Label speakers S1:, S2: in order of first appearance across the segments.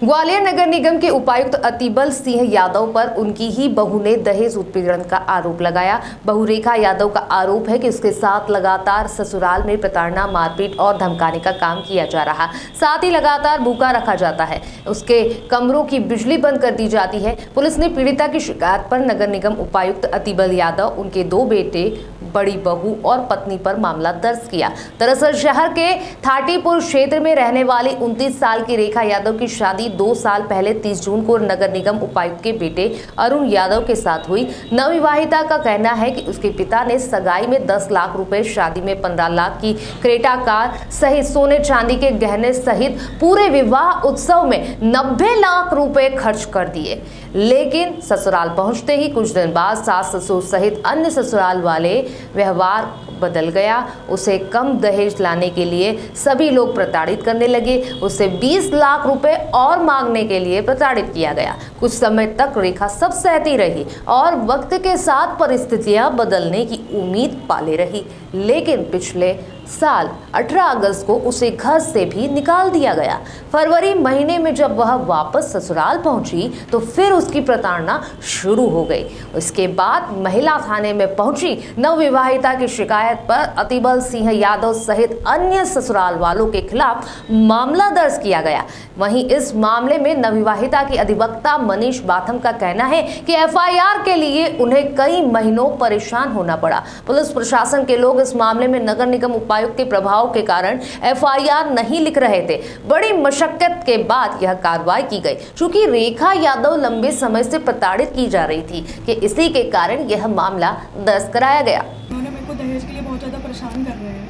S1: ग्वालियर नगर निगम के उपायुक्त अतिबल सिंह यादव पर उनकी ही बहू ने दहेज उत्पीड़न का आरोप लगाया। बहू रेखा यादव का आरोप है कि उसके साथ लगातार ससुराल में प्रताड़ना, मारपीट और धमकाने का काम किया जा रहा, साथ ही लगातार भूखा रखा जाता है, उसके कमरों की बिजली बंद कर दी जाती है। पुलिस ने पीड़िता की शिकायत पर नगर निगम उपायुक्त अतिबल यादव, उनके 2 बेटे, बड़ी बहू और पत्नी पर मामला दर्ज किया। दरअसल शहर के थाटीपुर क्षेत्र में रहने वाली 29 साल की रेखा यादव की शादी 2 साल पहले 30 जून को नगर निगम उपायुक्त के बेटे अरुण यादव के साथ हुई। नवविवाहिता का कहना है कि उसके पिता ने सगाई में 10 लाख रुपए, शादी में 15 लाख की क्रेटा कार सहित सोने चांदी के गहने सहित पूरे विवाह उत्सव में 90 लाख रुपए खर्च कर दिए। लेकिन ससुराल पहुंचते ही कुछ दिन बाद सास ससुर सहित अन्य ससुराल वाले व्यवहार बदल गया। उसे कम दहेज लाने के लिए सभी लोग प्रताड़ित करने लगे। उसे 20 लाख रुपए और मांगने के लिए प्रताड़ित किया गया। कुछ समय तक रेखा सब सहती रही और वक्त के साथ परिस्थितियां बदलने की उम्मीद पाले रही, लेकिन पिछले साल 18 अगस्त को उसे घर से भी निकाल दिया गया। फरवरी महीने में जब वह वापस ससुराल पहुंची तो फिर उसकी प्रताड़ना शुरू हो गई। उसके बाद महिला थाने में पहुंची नवविवाहिता की शिकायत पर अतिबल सिंह यादव सहित अन्य ससुराल वालों के खिलाफ मामला दर्ज किया गया। वहीं इस मामले में नवविवाहिता की अधिवक्ता मनीष बाथम का कहना है कि एफआईआर के लिए उन्हें कई महीनों परेशान होना पड़ा। पुलिस प्रशासन के लोग इस मामले में नगर निगम उपायुक्त के प्रभाव के कारण एफआईआर नहीं लिख रहे थे। बड़ी मशक्कत के बाद यह कार्रवाई की गई। चूंकि रेखा यादव लंबे समय से प्रताड़ित की जा रही थी कि इसी के कारण यह मामला दर्ज कराया गया।
S2: उन्होंने मेरे को दहेज के लिए बहुत ज़्यादा परेशान कर रहे हैं।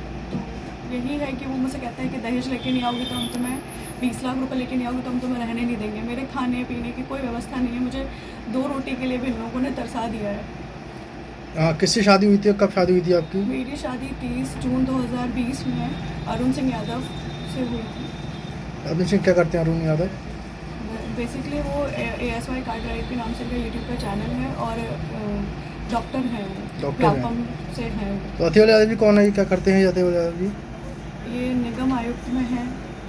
S2: तो यही है कि वो मुझसे कहते हैं कि दहेज लेके नहीं आओगी तो हम तुम्हें 20 लाख रुपए लेके नहीं आओगी तो हम तुम्हें रहने नहीं देंगे। मेरे खाने पीने की कोई व्यवस्था नहीं है। मुझे 2 रोटी के लिए भी लोगों ने तरसा दिया है।
S3: किससे शादी हुई थी? कब शादी हुई थी आपकी?
S2: मेरी शादी 30 जून 2020 में अरुण सिंह यादव से हुई थी।
S3: अरुण सिंह क्या करते हैं अरुण यादव?
S2: बेसिकली वो ASY कार ड्राइव के नाम से उनका यूट्यूब का चैनल है और डॉक्टर हैं, व्यापम से हैं।
S3: तो अतिबल यादव जी कौन है? क्या करते हैं अतिबल यादव जी?
S2: ये निगम आयुक्त में है,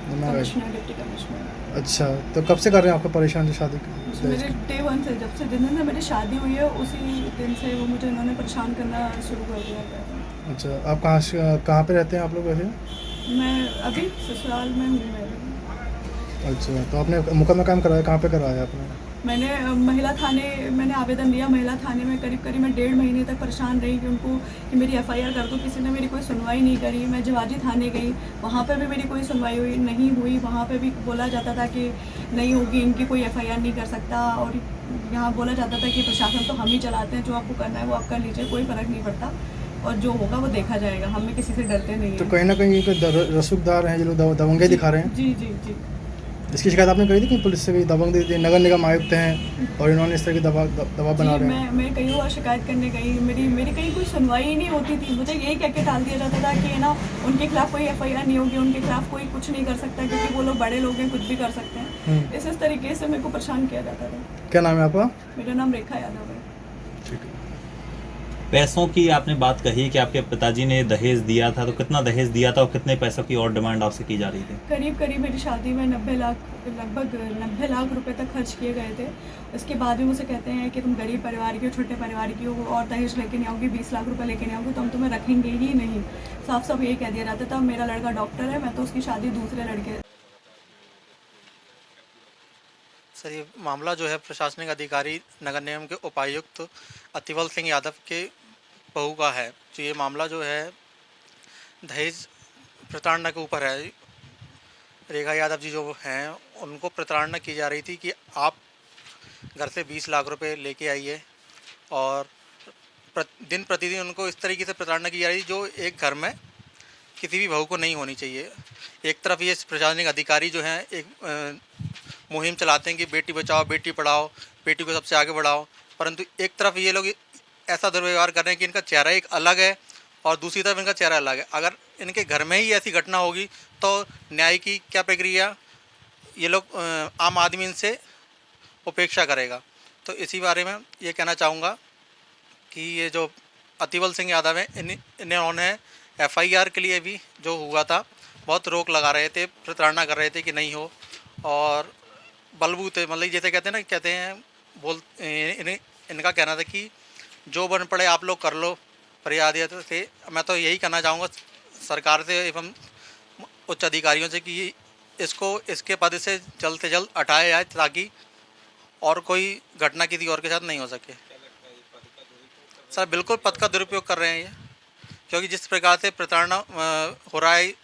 S2: कमिश्नर, डिप्टी कमिश्नर।
S3: अच्छा, तो कब से कर रहे हैं आपको परेशान शादी?
S2: मेरे डे 1 से, जब से दिन से मेरी शादी हुई है उसी दिन से वो मुझे इन्होंने परेशान करना शुरू कर दिया है।
S3: अच्छा, आप कहाँ पे रहते हैं आप लोग वैसे?
S2: मैं अभी ससुराल में हूँ।
S3: अच्छा, तो आपने मुकदमा काम कराया, कहाँ पे कराया आपने?
S2: मैंने महिला थाने मैंने आवेदन दिया। महिला थाने में करीब मैं 1.5 महीने तक परेशान रही कि उनको कि मेरी एफआईआर कर दो। किसी ने मेरी कोई सुनवाई नहीं करी। मैं जवाजी थाने गई, वहाँ पे भी मेरी कोई सुनवाई नहीं हुई। वहाँ पे भी बोला जाता था कि नहीं होगी, इनकी कोई एफआईआर नहीं कर सकता। और यहाँ बोला जाता था कि प्रशासन तो हम ही चलाते हैं, जो आपको करना है वो आप कर लीजिए, कोई फ़र्क नहीं पड़ता और जो होगा वो देखा जाएगा, हमें किसी से डरते नहीं हैं।
S3: तो कहीं ना कहीं रसूखदार हैं जो लोग दबंगे दिखा रहे हैं।
S2: जी जी जी।
S3: इसकी शिकायत आपने करी थी कि पुलिस से भी दबंग दे, नगर निगम आयुक्त हैं और इन्होंने इस तरह की दबाव बना रहे हैं?
S2: मैं कई बार शिकायत करने गई, मेरी कहीं कोई सुनवाई ही नहीं होती थी। मुझे यही कह के टाल दिया जाता था कि ना उनके खिलाफ कोई एफआईआर नहीं होगी, उनके खिलाफ कोई कुछ नहीं कर सकता क्योंकि वो लोग बड़े लोग हैं, कुछ भी कर सकते हैं। इस तरीके से मेरे को परेशान किया जाता था।
S3: क्या नाम है आपका?
S2: मेरा नाम रेखा यादव है।
S3: ठीक है।
S4: पैसों की आपने बात कही कि आपके पिताजी ने दहेज दिया था, तो कितना दहेज दिया था और कितने पैसों की और डिमांड आपसे की जा रही थी?
S2: करीब मेरी शादी में लगभग 90 लाख रुपए तक खर्च किए गए थे। उसके बाद भी मुझे कहते हैं कि तुम गरीब परिवार की हो, छोटे परिवार की हो और दहेज लेके नहीं आओगी, 20 लाख रुपए लेके नहीं आओगी तो हम तुम्हें रखेंगे ही नहीं। साफ साफ ये कह दिया जाता था। मेरा लड़का डॉक्टर है, मैं तो उसकी शादी दूसरे लड़के।
S5: सर, ये मामला जो है प्रशासनिक अधिकारी नगर निगम के उपायुक्त अतिबल सिंह यादव के बहू का है। तो ये मामला जो है दहेज प्रताड़ना के ऊपर है। रेखा यादव जी जो हैं उनको प्रताड़ना की जा रही थी कि आप घर से 20 लाख रुपए लेके आइए और दिन प्रतिदिन उनको इस तरीके से प्रताड़ना की जा रही थी जो एक घर में किसी भी बहू को नहीं होनी चाहिए। एक तरफ ये प्रशासनिक अधिकारी जो हैं एक मुहिम चलाते हैं कि बेटी बचाओ बेटी पढ़ाओ, बेटी को सबसे आगे बढ़ाओ, परंतु एक तरफ ये लोग ऐसा दुर्व्यवहार कर रहे हैं कि इनका चेहरा एक अलग है और दूसरी तरफ इनका चेहरा अलग है। अगर इनके घर में ही ऐसी घटना होगी तो न्याय की क्या प्रक्रिया, ये लोग आम आदमी इनसे उपेक्षा करेगा। तो इसी बारे में ये कहना चाहूँगा कि ये जो अतिबल सिंह यादव हैं इन्होंने FIR के लिए भी जो हुआ था बहुत रोक लगा रहे थे, प्रताड़ना कर रहे थे कि नहीं हो, और बलबूते मतलब जैसे कहते हैं इनका कहना था कि जो बन पड़े आप लोग कर लो, फरियाद थे। मैं तो यही कहना चाहूँगा सरकार से एवं उच्च अधिकारियों से कि इसको इसके पद से जल्द हटाया जाए ताकि और कोई घटना किसी और के साथ नहीं हो सके। सर बिल्कुल पद का दुरुपयोग कर रहे हैं ये, क्योंकि जिस प्रकार से प्रताड़ना हो रहा है,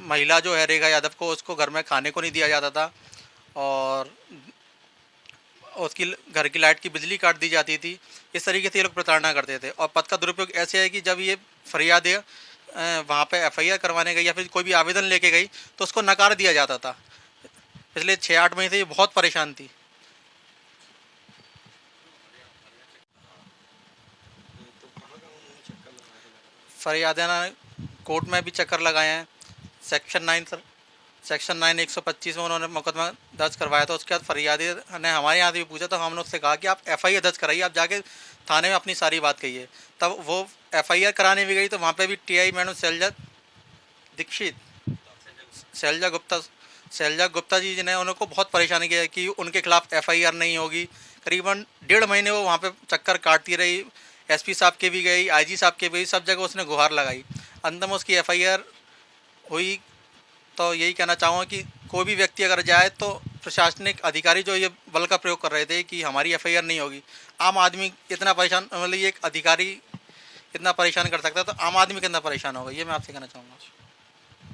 S5: महिला जो है रेखा यादव को, उसको घर में खाने को नहीं दिया जाता था और उसकी घर की लाइट की बिजली काट दी जाती थी। इस तरीके से ये लोग प्रताड़ना करते थे। और पद का दुरुपयोग ऐसे है कि जब ये फरियाद वहाँ पे FIR करवाने गई या फिर कोई भी आवेदन लेके गई तो उसको नकार दिया जाता था। पिछले 6-8 महीने से ये बहुत परेशान थी। फरियादें कोर्ट में भी चक्कर लगाए हैं। सेक्शन 9 125 में उन्होंने मुकदमा दर्ज करवाया था। उसके बाद फरियादी ने हमारे यहाँ से भी पूछा तो हमने उससे कहा कि आप FIR दर्ज कराइए, आप जाके थाने में अपनी सारी बात कहिए। तब वो FIR कराने भी गई तो वहाँ पे भी TI मैडम शैलजा गुप्ता जी ने उनको बहुत परेशान किया कि उनके खिलाफ FIR नहीं होगी। करीबन 1.5 महीने वो वहाँ पे चक्कर काटती रही। SP साहब के भी गई, IG साहब के भी, सब जगह उसने गुहार लगाई। अंत में उसकी FIR हुई। तो यही कहना चाहूँगा कि कोई भी व्यक्ति अगर जाए तो प्रशासनिक अधिकारी जो ये बल का प्रयोग कर रहे थे कि हमारी FIR नहीं होगी, आम आदमी इतना परेशान, मतलब ये एक अधिकारी इतना परेशान कर सकता है तो आम आदमी कितना परेशान होगा, ये मैं आपसे कहना चाहूँगा।